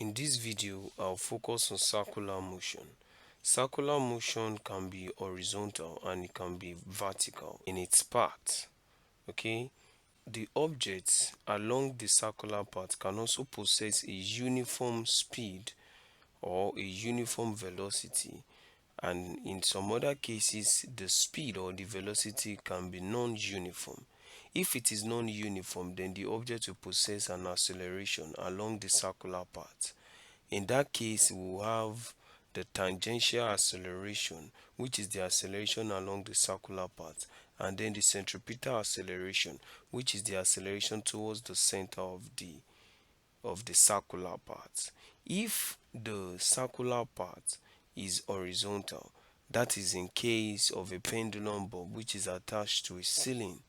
In this video, I'll focus on circular motion. Circular motion can be horizontal and it can be vertical in its path. Okay, the objects along the circular path can also possess a uniform speed or a uniform velocity, and in some other cases the speed or the velocity can be non-uniform. If it is non-uniform, then the object will possess an acceleration along the circular path. In that case, we will have the tangential acceleration, which is the acceleration along the circular path, and then the centripetal acceleration, which is the acceleration towards the center of the circular path. If the circular path is horizontal, that is in case of a pendulum bulb which is attached to a ceiling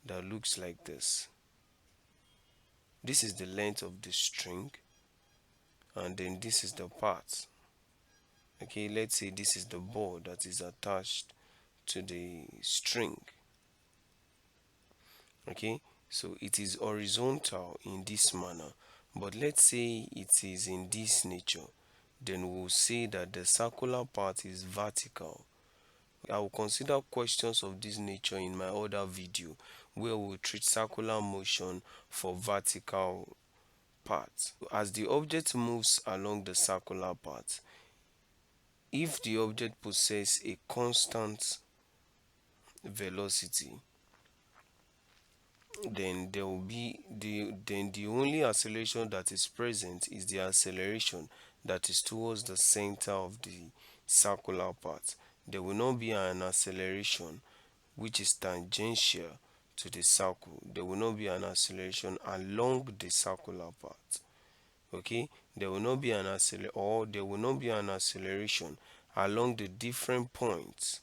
that looks like this. This is the length of the string, and then this is the path. Okay, let's say this is the board that is attached to the string. Okay, so it is horizontal in this manner, but let's say it is in this nature, then we'll say that the circular part is vertical. I will consider questions of this nature in my other video where we'll treat circular motion for vertical parts. As the object moves along the circular path, if the object possesses a constant velocity, then there will be the only acceleration that is present is the acceleration that is towards the center of the circular path. There will not be an acceleration which is tangential to the circle. There will not be an acceleration along the circular path. Okay, there will not be an acceleration along the different points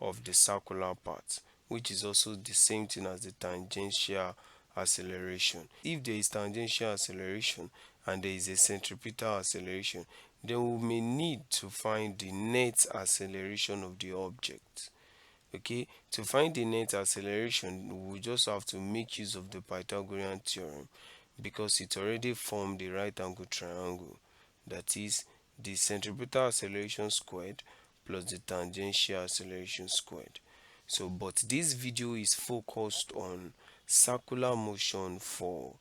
of the circular path, which is also the same thing as the tangential acceleration. If there is tangential acceleration and there is a centripetal acceleration, then we may need to find the net acceleration of the object. Okay, to find the net acceleration, we just have to make use of the Pythagorean theorem, because it already formed the right angle triangle, that is the centripetal acceleration squared plus the tangential acceleration squared. So but this video is focused on circular motion for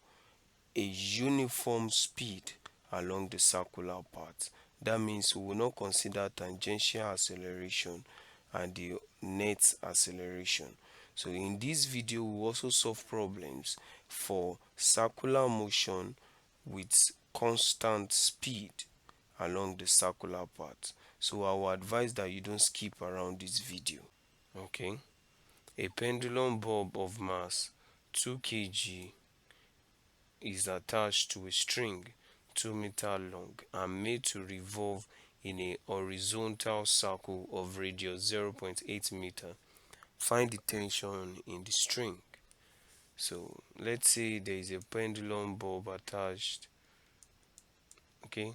a uniform speed along the circular path. That means we will not consider tangential acceleration and the net acceleration. So in this video we will also solve problems for circular motion with constant speed along the circular path. So I will advise that you don't skip around this video. Okay, a pendulum bulb of mass 2 kg is attached to a string 2 meter long and made to revolve in a horizontal circle of radius 0.8 meter. Find the tension in the string. So let's say there is a pendulum bulb attached. Okay,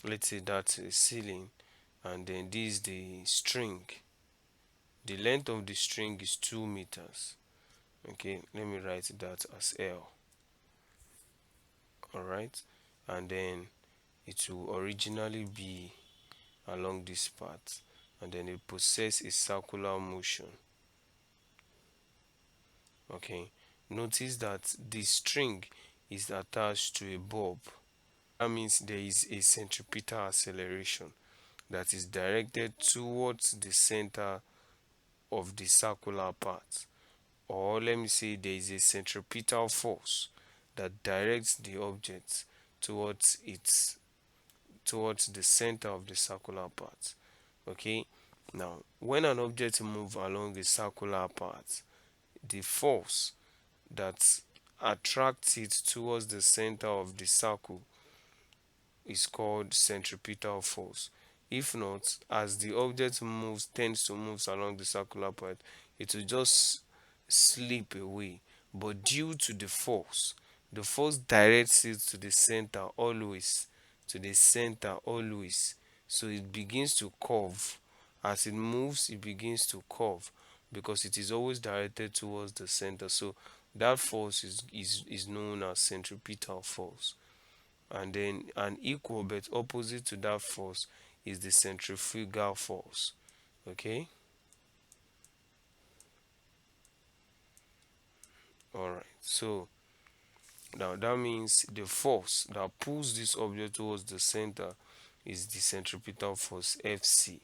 let's say that's a ceiling, and then this is the string. The length of the string is 2 meters. Okay, let me write that as L. All right, and then it will originally be along this path, and then it possesses a circular motion. Okay, notice that the string is attached to a bulb. That means there is a centripetal acceleration that is directed towards the center of the circular path, or let me say there is a centripetal force that directs the object towards the center of the circular path. Okay, now when an object moves along the circular path, the force that attracts it towards the center of the circle is called centripetal force. If not, as the object tends to move along the circular path, it will just slip away. But due to the force directs it to the center always, So it begins to curve. As it moves, it begins to curve because it is always directed towards the center. So that force is known as centripetal force. and then an equal but opposite to that force is the centrifugal force. Okay, all right. So now that means the force that pulls this object towards the center is the centripetal force Fc.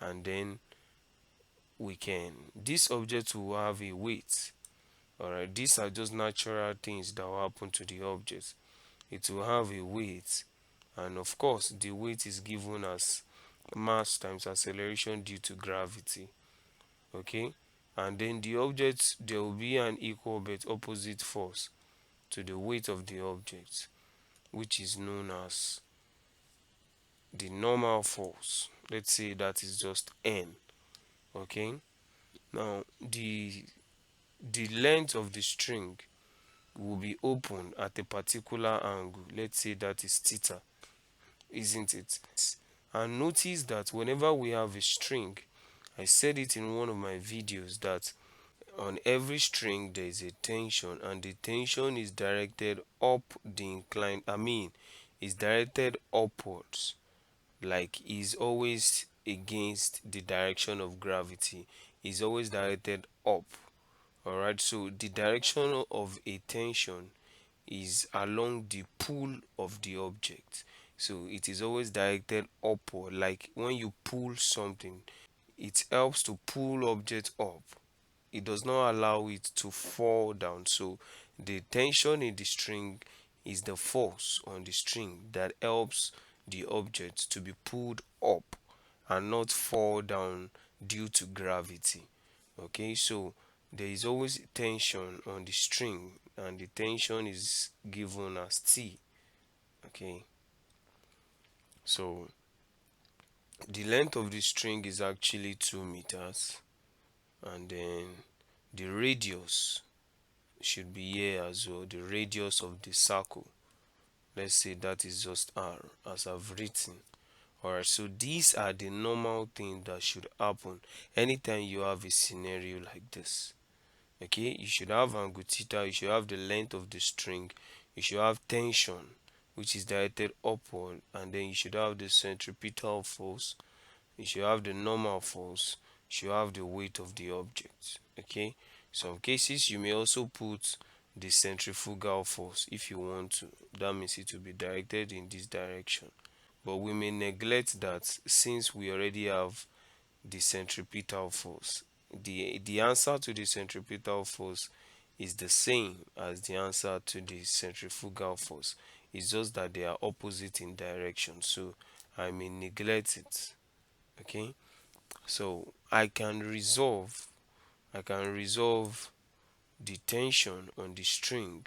And then we can, this object will have a weight. All right, these are just natural things that will happen to the object. It will have a weight, and of course the weight is given as mass times acceleration due to gravity. Okay, and then the object, there will be an equal but opposite force to the weight of the object, which is known as the normal force. Let's say that is just n. Okay, now the length of the string will be open at a particular angle. Let's say that is theta, isn't it? And notice that whenever we have a string, I said it in one of my videos that on every string there is a tension, and the tension is directed up the incline, is directed upwards, like is always against the direction of gravity, is always directed up. All right, so the direction of a tension is along the pull of the object, so it is always directed upward. Like when you pull something, it helps to pull object up, it does not allow it to fall down. So the tension in the string is the force on the string that helps the object to be pulled up and not fall down due to gravity. Okay, so there is always tension on the string, and the tension is given as T. Okay, so the length of the string is actually 2 meters, and then the radius should be here as well, the radius of the circle. Let's say that is just r as I've written. Alright, so these are the normal things that should happen anytime you have a scenario like this. Okay, you should have angle theta, you should have the length of the string, you should have tension which is directed upward, and then you should have the centripetal force, you should have the normal force, you should have the weight of the object. Okay, some cases you may also put the centrifugal force if you want to, that means it will be directed in this direction, but we may neglect that since we already have the centripetal force. The answer to the centripetal force is the same as the answer to the centrifugal force. It's just that they are opposite in direction, so I may neglect it. Okay, so I can resolve the tension on the string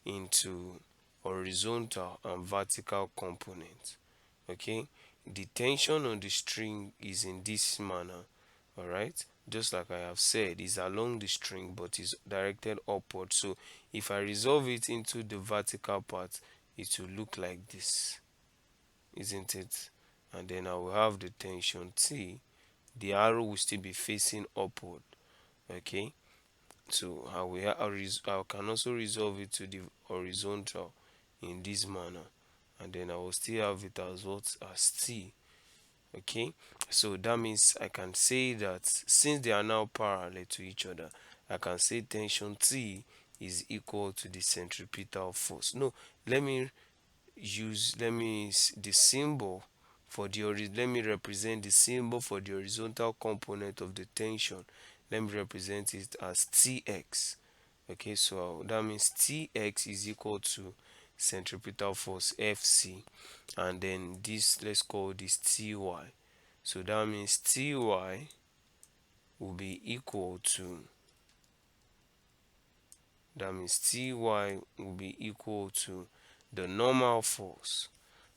into horizontal and vertical components. Okay, the tension on the string is in this manner. All right, just like I have said, is along the string but is directed upward. So if I resolve it into the vertical part, it will look like this, isn't it? And then I will have the tension T, the arrow will still be facing upward. Okay, so I can also resolve it to the horizontal in this manner, and then I will still have it as what, as T. Okay, so that means I can say that since they are now parallel to each other, I can say tension T is equal to the centripetal force. No, let me the symbol for the let me represent the symbol for the horizontal component of the tension. Let me represent it as Tx. Okay, so that means Tx is equal to centripetal force Fc, and then this, let's call this Ty. So that means Ty will be equal to, the normal force.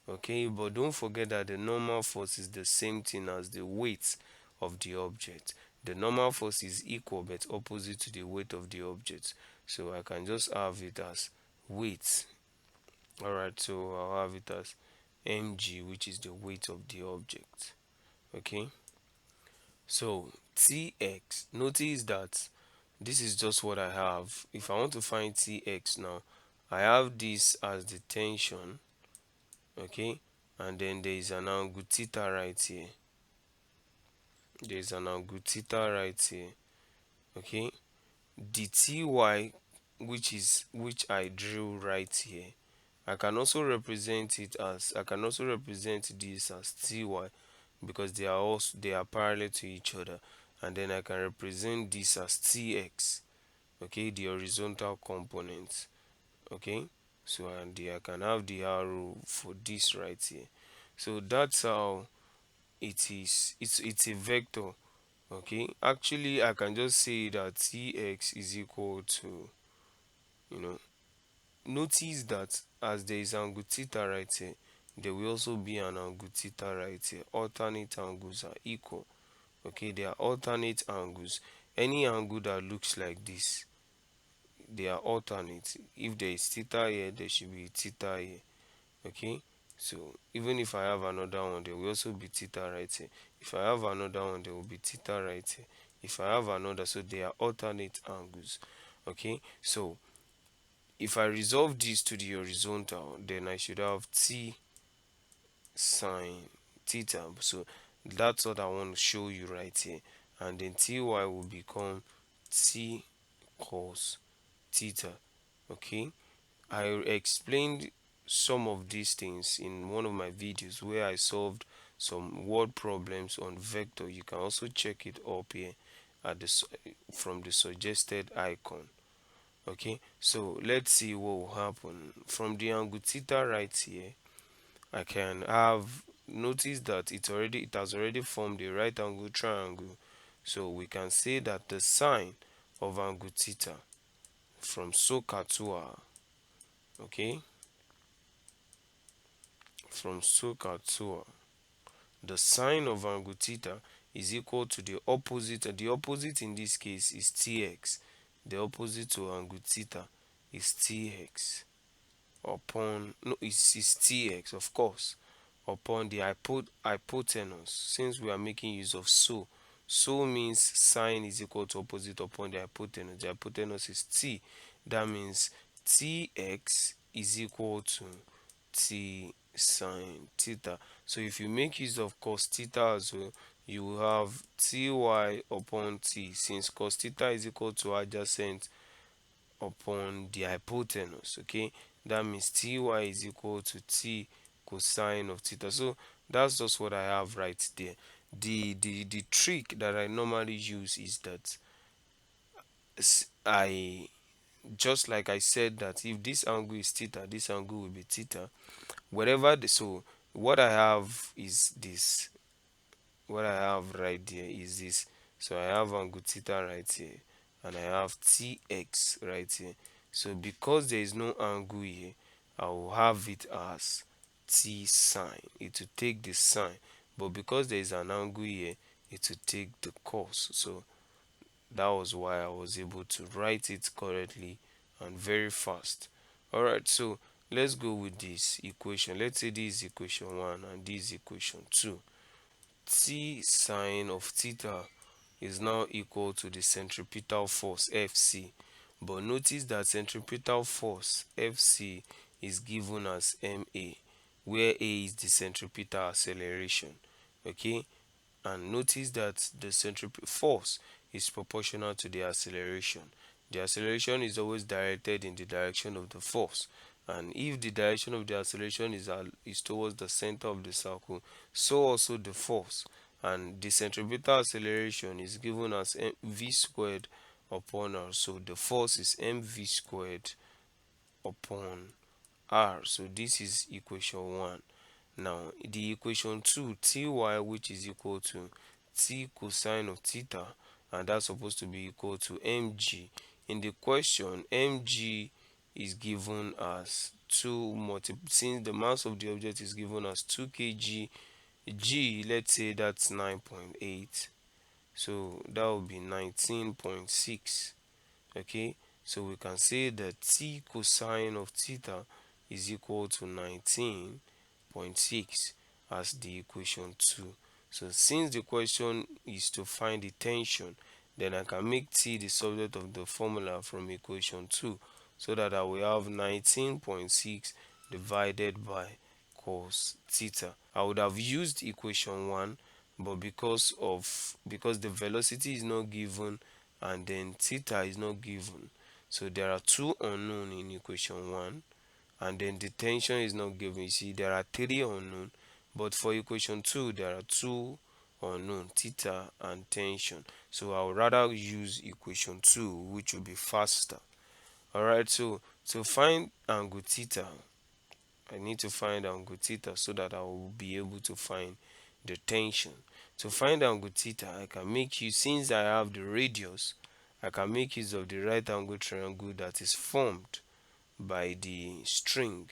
Okay, but don't forget that the normal force is the same thing as the weight of the object. The normal force is equal but opposite to the weight of the object, so I can just have it as weight. All right, so I'll have it as mg, which is the weight of the object. Okay, so Tx, notice that this is just what I have. If I want to find Tx now, I have this as the tension, Okay, and then there is an angle theta right here. There is an angle theta right here. Okay, the ty, which I drew right here, I can also represent this as ty, because they are parallel to each other. And then I can represent this as tx, okay, the horizontal component. Okay, so I can have the arrow for this right here. So that's how it is. It's a vector. Okay, actually I can just say that tx is equal to, you know, notice that as there is angle theta right here, there will also be an angle theta right here. Alternate angles are equal. Okay, they are alternate angles. Any angle that looks like this, they are alternate. If there is theta here, there should be theta here. Okay, so even if I have another one, there will also be theta right here. If I have another one, there will be theta right here. If I have another, so they are alternate angles. Okay, so if I resolve this to the horizontal, then I should have t sine theta. So that's what I want to show you right here. And then ty will become t cos theta. Okay, I explained some of these things in one of my videos where I solved some word problems on vector. You can also check it up here at from the suggested icon. Okay, so let's see what will happen from the angle theta right here. I can have notice that it has already formed a right angle triangle. So we can say that the sine of angle theta from SOHCAHTOA, okay, from SOHCAHTOA, the sine of angle theta is equal to the opposite, and the opposite in this case is tx. The opposite to angle theta is tx upon, no, it's tx, of course, upon the hypotenuse. Since we are making use of so means sine is equal to opposite upon the hypotenuse. The hypotenuse is t. That means tx is equal to t sine theta. So if you make use of cos theta as well, you will have ty upon t, since cos theta is equal to adjacent upon the hypotenuse. Okay, that means ty is equal to t cosine of theta. So that's just what I have right there. The trick that I normally use is that I, just like I said, that if this angle is theta, this angle will be theta. So what I have is this. What I have right there is this. So I have angle theta right here, and I have tx right here. So because there is no angle here, I will have it as t sine. It will take the sine, but because there is an angle here, it will take the cos. So that was why I was able to write it correctly and very fast. Alright, so let's go with this equation. Let's say this is equation 1 and this is equation 2. T sine of theta is now equal to the centripetal force Fc. But notice that centripetal force Fc is given as ma, where a is the centripetal acceleration. Okay, and notice that the centripetal force is proportional to the acceleration. The acceleration is always directed in the direction of the force, and if the direction of the acceleration is towards the center of the circle, so also the force. And the centripetal acceleration is given as v squared upon r, so the force is mv squared upon r. So this is equation 1. Now the equation 2, ty, which is equal to t cosine of theta, and that's supposed to be equal to mg. In the question, mg is given as 2 since the mass of the object is given as 2 kg, g, let's say that's 9.8, so that will be 19.6. Okay, so we can say that t cosine of theta is equal to 19.6 as the equation 2. So since the question is to find the tension, then I can make t the subject of the formula from equation 2, so that I will have 19.6 divided by cos theta. I would have used equation 1, but because the velocity is not given and then theta is not given, so there are two unknown in equation 1, and then the tension is not given. You see, there are three unknown, but for equation 2 there are two unknown, theta and tension. So I would rather use equation 2, which will be faster. All right, so to find angle theta, I need to find angle theta so that I will be able to find the tension. To find angle theta, I can make use, since I have the radius, I can make use of the right angle triangle that is formed by the string.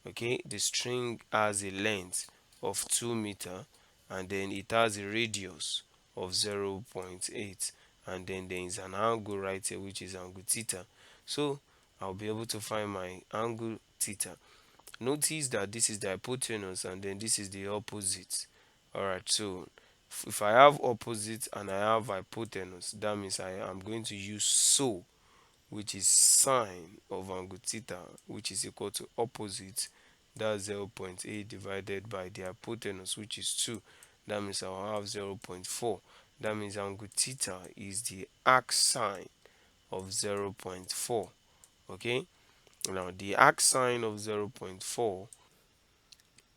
Okay, the string has a length of 2 meter, and then it has a radius of 0.8, and then there is an angle right here which is angle theta. So I'll be able to find my angle theta. Notice that this is the hypotenuse and then this is the opposite. Alright, so if I have opposite and I have hypotenuse, that means I am going to use so, which is sine of angle theta, which is equal to opposite, that's 0.8 divided by the hypotenuse, which is 2. That means I'll have 0.4. That means angle theta is the arc sine of 0.4. Okay, now the arc sine of 0.4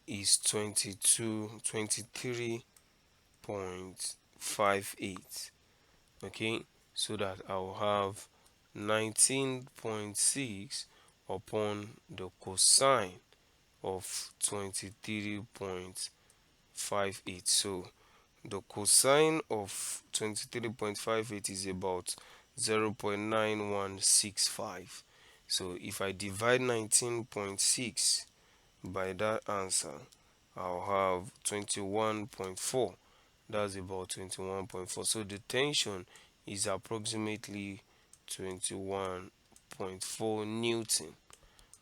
is 23.58. Okay, so that I'll have 19.6 upon the cosine of 23.58. So the cosine of 23.58 is about 0.9165. So if I divide 19.6 by that answer, I'll have 21.4. That's about 21.4. So the tension is approximately 21.4 Newton.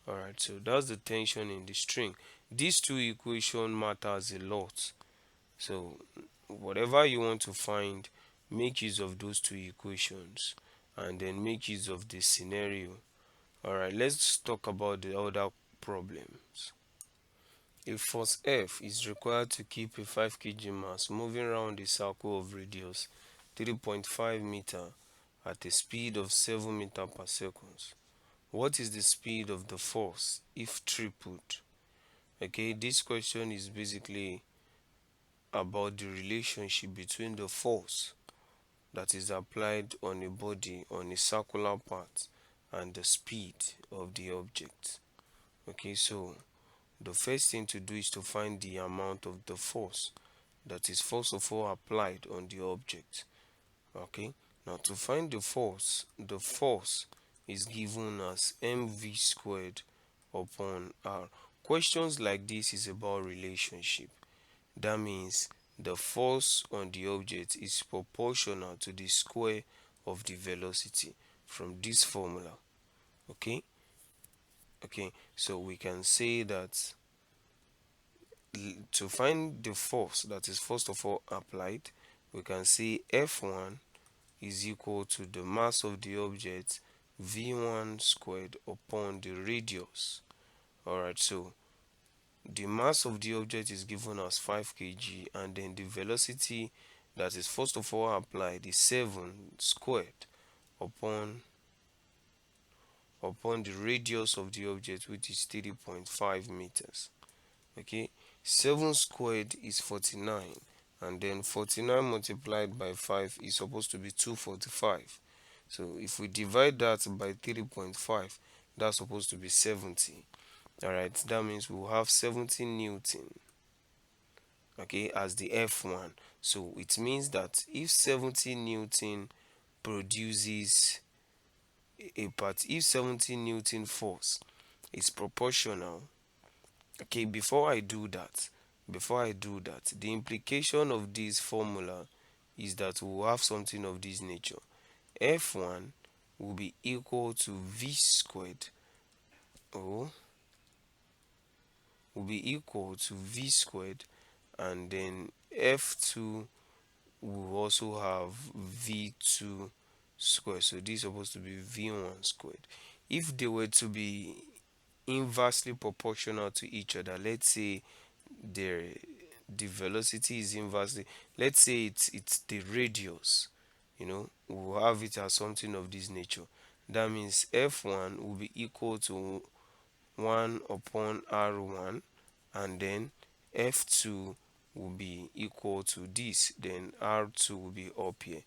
Alright, so that's the tension in the string. These two equations matters a lot. So whatever you want to find, make use of those two equations and then make use of the scenario. Alright, let's talk about the other problems. A force F is required to keep a 5 kg mass moving around a circle of radius 3.5 meter at a speed of 7 meter per second. What is the speed of the force if tripled? Okay, this question is basically about the relationship between the force that is applied on a body on a circular path and the speed of the object. Okay, so the first thing to do is to find the amount of the force that is first of all applied on the object. Okay, now to find the force is given as mv squared upon r. Questions like this is about relationship. That means the force on the object is proportional to the square of the velocity from this formula. Okay, so we can say that to find the force that is first of all applied, we can say F1 is equal to the mass of the object V1 squared upon the radius. Alright, so the mass of the object is given as 5 kg, and then the velocity that is first of all applied is 7 squared upon the radius of the object, which is 3.5 meters. Okay, 7 squared is 49, and then 49 multiplied by 5 is supposed to be 245. So if we divide that by 3.5, that's supposed to be 70. All right, that means we will have 70 Newton, okay, as the F1. So it means that if 70 Newton produces if 70 Newton force is proportional. Okay, before I do that, the implication of this formula is that we will have something of this nature. F1 will be equal to V squared, or will be equal to V squared, and then F2 will also have V2 squared. So this is supposed to be V1 squared. If they were to be inversely proportional to each other. Let's say the the velocity is inversely, let's say it's the radius, we'll have it as something of this nature. That means f1 will be equal to 1 upon r1, and then f2 will be equal to this, then r2 will be up here.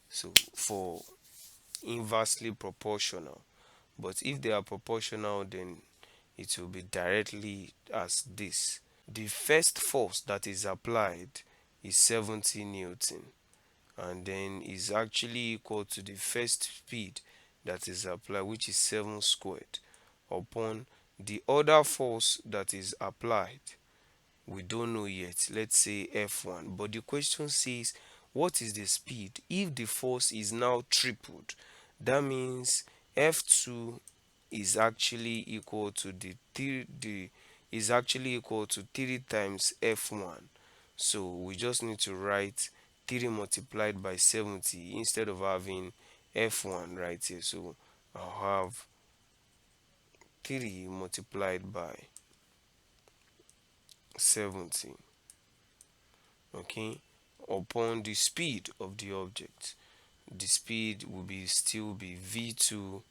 So for inversely proportional, but if they are proportional, then it will be directly as this. The first force that is applied is 70 newton, and then is actually equal to the first speed that is applied, which is 7 squared, upon the other force that is applied. We don't know yet, let's say f1, but the question says what is the speed if the force is now tripled. That means f2 is actually equal to the is actually equal to 3 times f1. So we just need to write 3 multiplied by 70 instead of having f1 right here. So I'll have 3 multiplied by 70, okay, upon the speed of the object. The speed will be still be v2,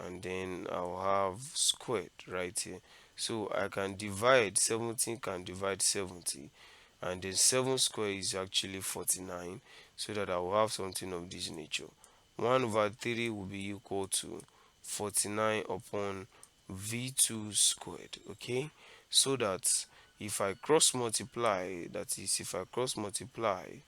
and then I'll have squared right here. So I can divide 70, can divide 70, and then 7 square is actually 49, so that I will have something of this nature. 1 over 3 will be equal to 49 upon v2 squared, okay. So that if I cross multiply, that is, if I cross multiply,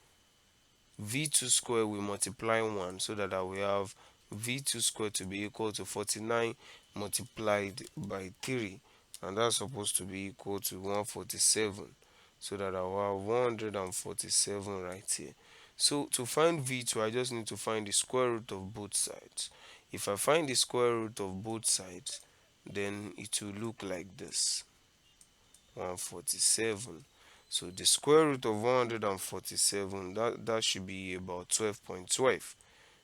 v2 square will multiply 1, so that I will have v2 square to be equal to 49 multiplied by 3, and that's supposed to be equal to 147, so that I will have 147 right here. So to find v2, I just need to find the square root of both sides. If I find the square root of both sides, then it will look like this: 147. So the square root of 147, that should be about 12.12.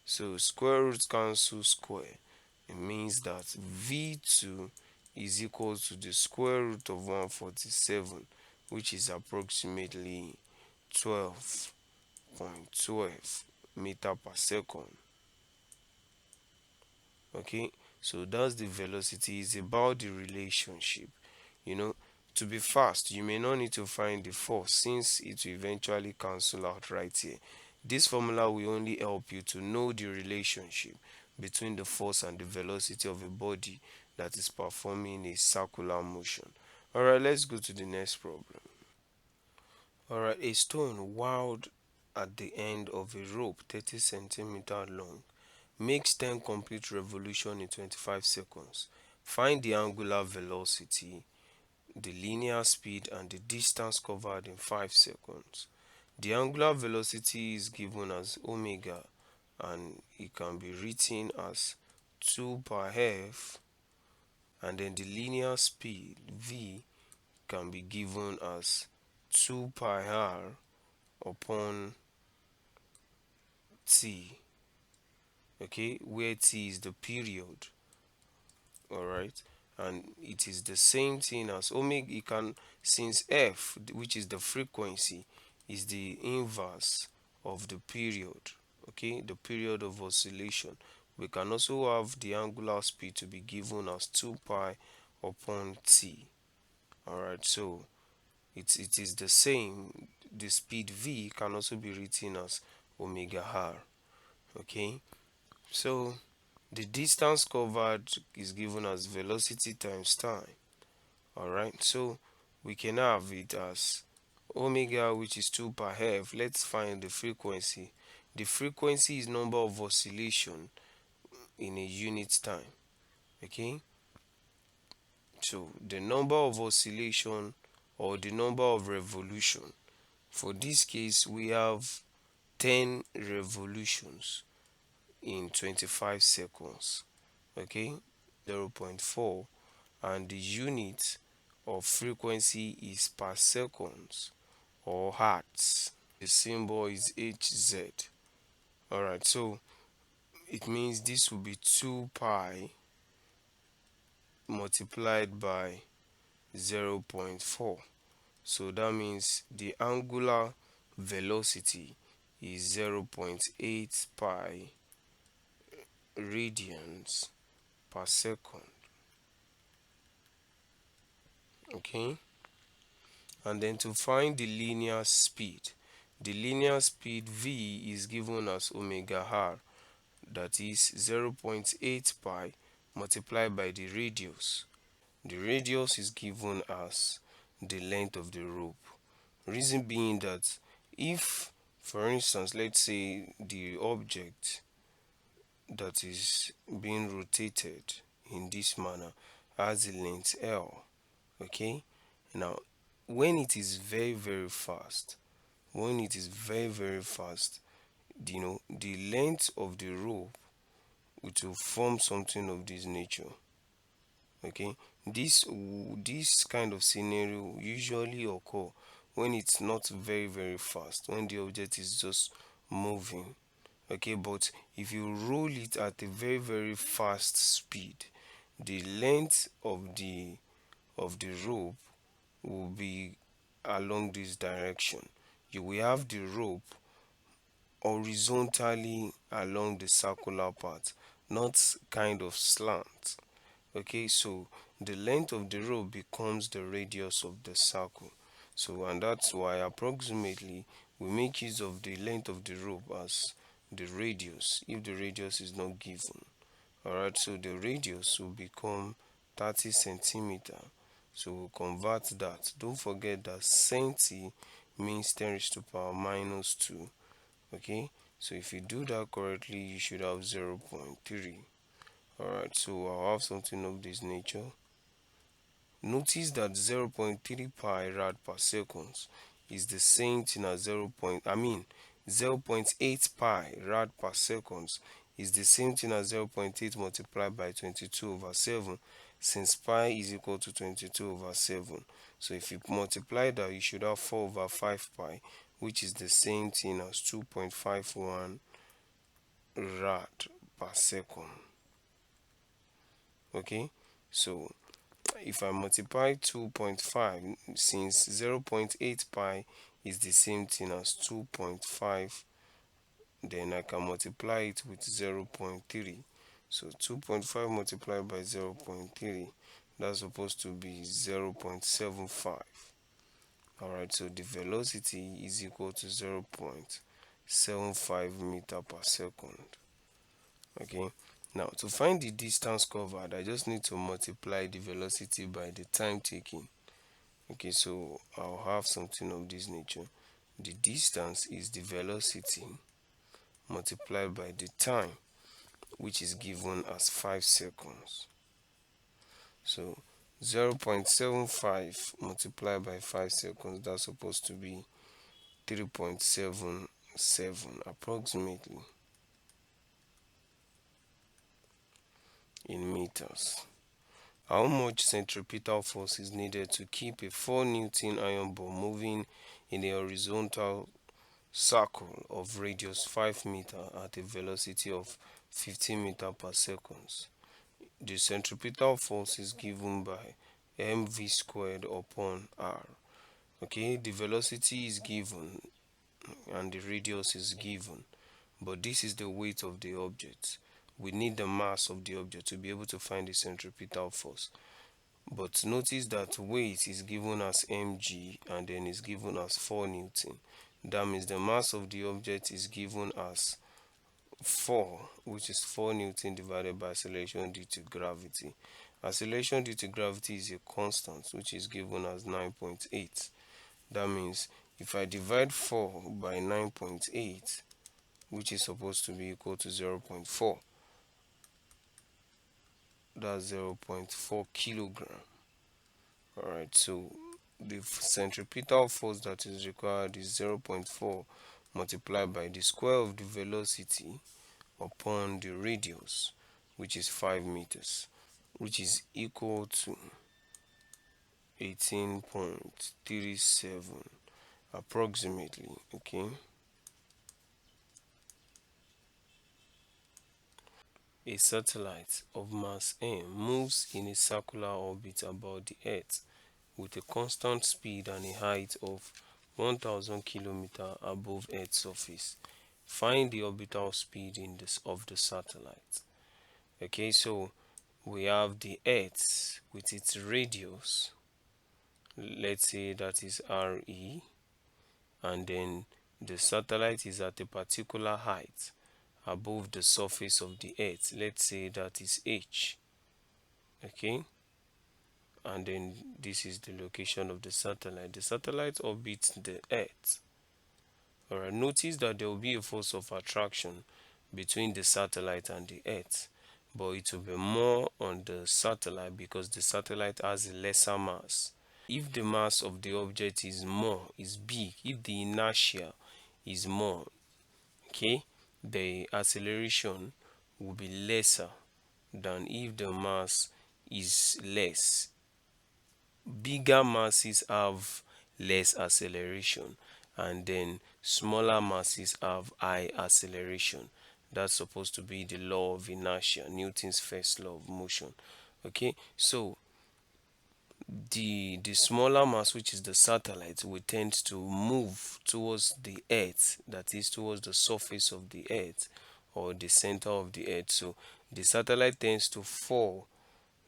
So square root cancel square. It means that v2 is equal to the square root of 147, which is approximately 12.12 meter per second. Okay, so that's the velocity. Is about the relationship. you know to be fast, you may not need to find the force, since it will eventually cancel out right here. This formula will only help you to know the relationship between the force and the velocity of a body that is performing a circular motion. All right, let's go to the next problem. All right, a stone wound at the end of a rope 30 centimeters long makes 10 complete revolutions in 25 seconds. Find the angular velocity, the linear speed, and the distance covered in 5 seconds. The angular velocity is given as omega, and it can be written as 2 pi f, and then the linear speed v can be given as 2 pi r upon t, okay, where t is the period. All right, and it is the same thing as omega. You can, since f, which is the frequency, is the inverse of the period, okay, the period of oscillation, we can also have the angular speed to be given as 2 pi upon t. All right, so it is the same. The speed v can also be written as omega r, okay. So the distance covered is given as velocity times time. All right, so we can have it as omega, which is 2 per f. Let's find the frequency. The frequency is number of oscillation in a unit time, okay. So the number of oscillation, or the number of revolution, for this case we have 10 revolutions in 25 seconds, okay, 0.4, and the unit of frequency is per seconds, or hertz. The symbol is hz. All right, so it means this will be 2 pi multiplied by 0.4. So that means the angular velocity is 0.8 pi radians per second. Okay, and then to find the linear speed v is given as omega r, that is 0.8 pi multiplied by the radius. The radius is given as the length of the rope. Reason being that if, for instance, let's say the object that is being rotated in this manner has a length L, okay? Now, when it is very fast, when it is very fast, the length of the rope will form something of this nature. Okay, this kind of scenario usually occur when it's not very fast, when the object is just moving. Okay, but if you roll it at a very fast speed, the length of the rope will be along this direction. You will have the rope horizontally along the circular path, not kind of slant. Okay, so the length of the rope becomes the radius of the circle. So, and that's why approximately we make use of the length of the rope as the radius if the radius is not given. Alright, so the radius will become 30 centimeter. So we'll convert that. Don't forget that centi means 10 raised to power minus 2. Okay, so if you do that correctly, you should have 0.3. Alright, so I'll have something of this nature. Notice that 0.3 pi rad per second is the same thing as 0.8 pi rad per second is the same thing as 0.8 multiplied by 22 over 7, since pi is equal to 22 over 7. So if you multiply that, you should have 4 over 5 pi, which is the same thing as 2.51 rad per second. Okay, so if I multiply 2.5, since 0.8 pi is the same thing as 2.5, then I can multiply it with 0.3. So 2.5 multiplied by 0.3, that's supposed to be 0.75. Alright, so the velocity is equal to 0.75 meter per second. Okay, now to find the distance covered, I just need to multiply the velocity by the time taken. Okay, so I'll have something of this nature. The distance is the velocity multiplied by the time, which is given as 5 seconds. So 0.75 multiplied by 5 seconds, that's supposed to be 3.77 approximately in meters. How much centripetal force is needed to keep a 4 Newton iron ball moving in a horizontal circle of radius 5 meter at a velocity of 15 meter per second? The centripetal force is given by mv squared upon r. Okay, the velocity is given and the radius is given, but this is the weight of the object. We need the mass of the object to be able to find the centripetal force. But notice that weight is given as mg and then is given as 4 Newton. That means the mass of the object is given as 4, which is 4 Newton divided by acceleration due to gravity. Acceleration due to gravity is a constant, which is given as 9.8. That means if I divide 4 by 9.8, which is supposed to be equal to 0.4, that's 0.4 kilogram. Alright, so the centripetal force that is required is 0.4 multiplied by the square of the velocity upon the radius, which is 5 meters, which is equal to 18.37 approximately. Okay, A satellite of mass m moves in a circular orbit about the Earth with a constant speed and a height of 1000 km above Earth's surface. Find the orbital speed of the satellite. Okay, so we have the Earth with its radius, let's say that is RE, and then the satellite is at a particular height above the surface of the Earth, let's say that is H. Okay, and then this is the location of the satellite. The satellite orbits the Earth. Alright, notice that there will be a force of attraction between the satellite and the Earth, but it will be more on the satellite because the satellite has a lesser mass. If the mass of the object is more, is big, if the inertia is more, okay, the acceleration will be lesser than if the mass is less. Bigger masses have less acceleration, and then smaller masses have high acceleration. That's supposed to be the law of inertia, Newton's first law of motion. Okay, so the smaller mass, which is the satellite, will tend to move towards the Earth, that is towards the surface of the Earth or the center of the Earth. So the satellite tends to fall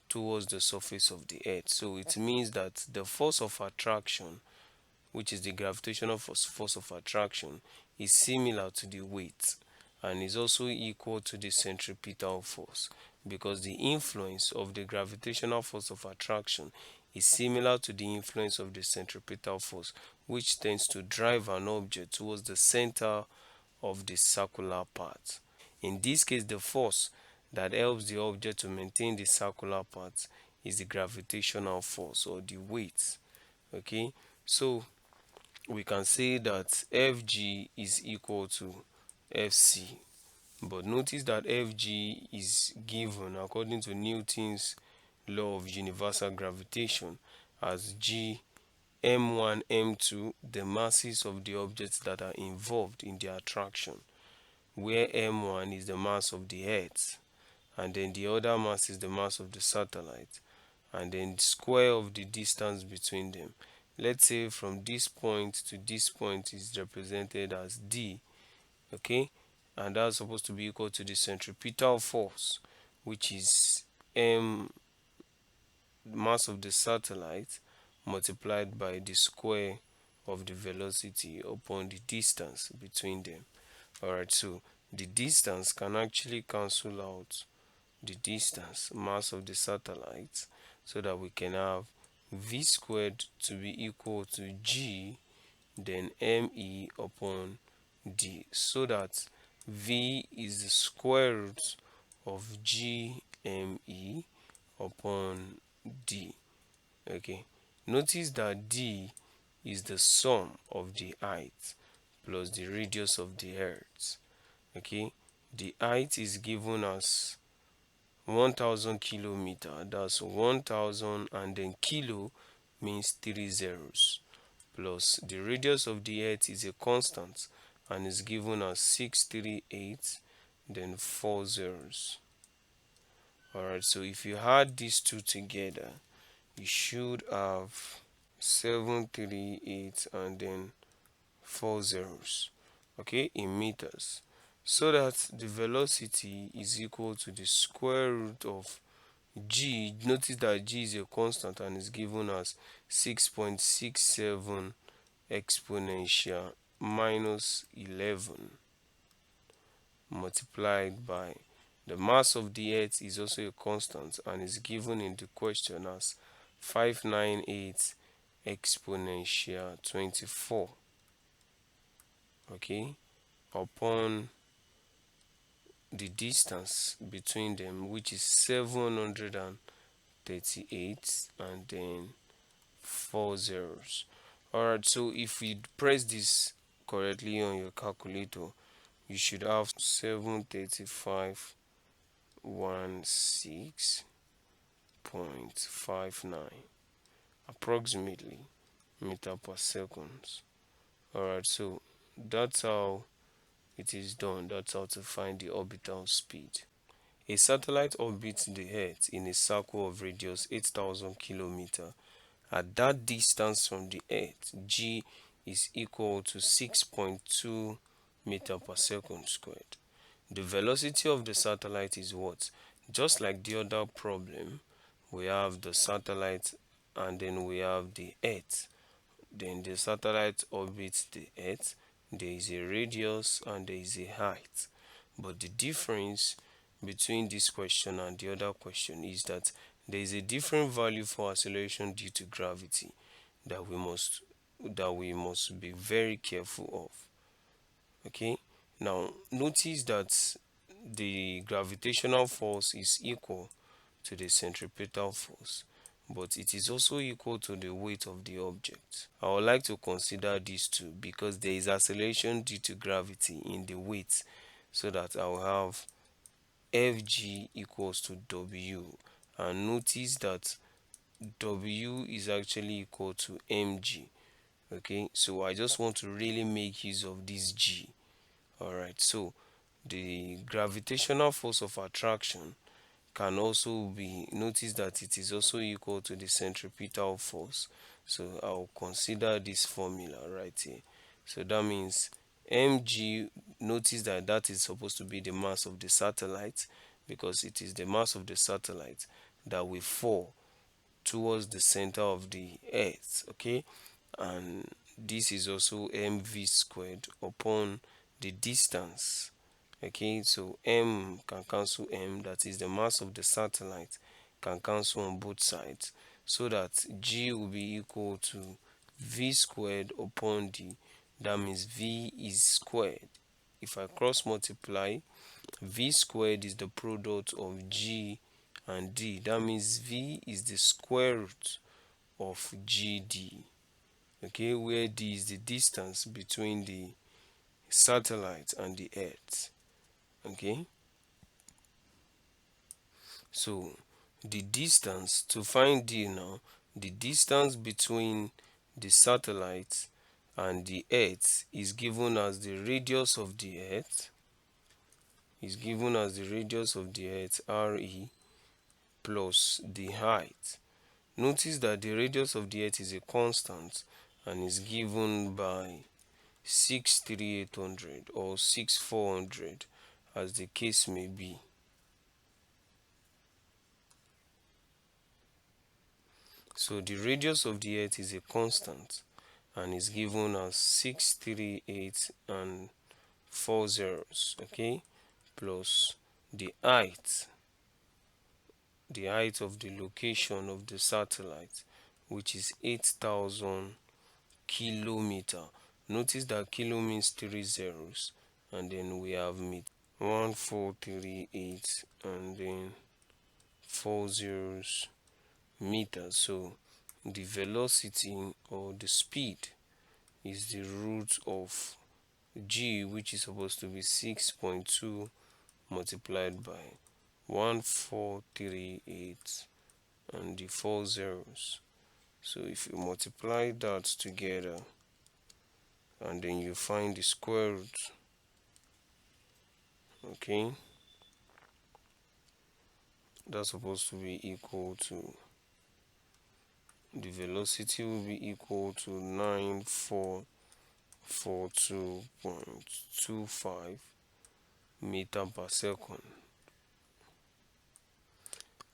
towards the surface of the Earth. So it means that the force of attraction, which is the gravitational force of attraction, is similar to the weight and is also equal to the centripetal force, because the influence of the gravitational force of attraction is similar to the influence of the centripetal force, which tends to drive an object towards the center of the circular path. In this case, the force that helps the object to maintain the circular path is the gravitational force or the weight. Okay, so we can say that Fg is equal to Fc, but notice that Fg is given according to Newton's law of universal gravitation as g m1 m2, the masses of the objects that are involved in the attraction, where m1 is the mass of the Earth, and then the other mass is the mass of the satellite, and then the square of the distance between them. Let's say from this point to this point is represented as d. Okay, and that's supposed to be equal to the centripetal force, which is m, mass of the satellite, multiplied by the square of the velocity upon the distance between them. Alright, so the distance can actually cancel out the distance, mass of the satellite, so that we can have v squared to be equal to g, then me upon d, so that v is the square root of g me upon d. Okay, notice that d is the sum of the height plus the radius of the Earth. Okay, the height is given as 1000 kilometer, that's 1000, and then kilo means 3 zeros, plus the radius of the Earth is a constant and is given as 638, then 4 zeros. Alright, so if you add these two together, you should have 738 and then 4 zeros, okay, in meters, so that the velocity is equal to the square root of g. Notice that g is a constant and is given as 6.67 exponential minus 11 multiplied by the mass of the Earth is also a constant and is given in the question as 598 exponential 24, okay, upon the distance between them, which is 738 and then 4 zeros. Alright, so if we press this correctly on your calculator, you should have 735.16.59 approximately meter per second. Alright, so that's how it is done. That's how to find the orbital speed. A satellite orbits the Earth in a circle of radius 8,000 km. At that distance from the Earth, g is equal to 6.2 meter per second squared. The velocity of the satellite is what? Just like the other problem, we have the satellite and then we have the Earth. Then the satellite orbits the Earth. There is a radius and there is a height. But the difference between this question and the other question is that there is a different value for acceleration due to gravity that we must be very careful of. Okay, now notice that the gravitational force is equal to the centripetal force, but it is also equal to the weight of the object. I would like to consider these two because there is acceleration due to gravity in the weight, so that I will have Fg equals to W, and notice that W is actually equal to mg. Okay, so I just want to really make use of this g. Alright, so the gravitational force of attraction can also be noticed that it is also equal to the centripetal force. So I'll consider this formula right here. So that means mg, notice that that is supposed to be the mass of the satellite, because it is the mass of the satellite that will fall towards the center of the earth. Okay, and this is also mv squared upon the distance. Okay, so m can cancel m, that is the mass of the satellite, can cancel on both sides, so that g will be equal to v squared upon d. That means v is squared. If I cross multiply, v squared is the product of g and d. That means v is the square root of gd. Okay, where d is the distance between the satellite and the earth. Okay, so the distance, to find d now, the distance between the satellite and the earth is given as the radius of the earth, re, plus the height. Notice that the radius of the earth is a constant and is given by 63800 or 6400, as the case may be. So the radius of the earth is a constant and is given as 638 and 4 zeros, okay, plus the height of the location of the satellite, which is 8,000 kilometer. Notice that kilo means 3 zeros, and then we have meter, 1438 and then 4 zeros, meters. So the velocity or the speed is the root of g, which is supposed to be 6.2 multiplied by 1438 and the 4 zeros. So if you multiply that together and then you find the square root, okay, that's supposed to be equal to, the velocity will be equal to 9442.25 meter per second.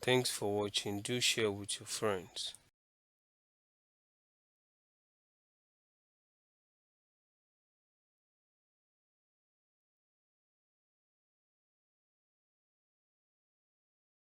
Thanks for watching. Do share with your friends.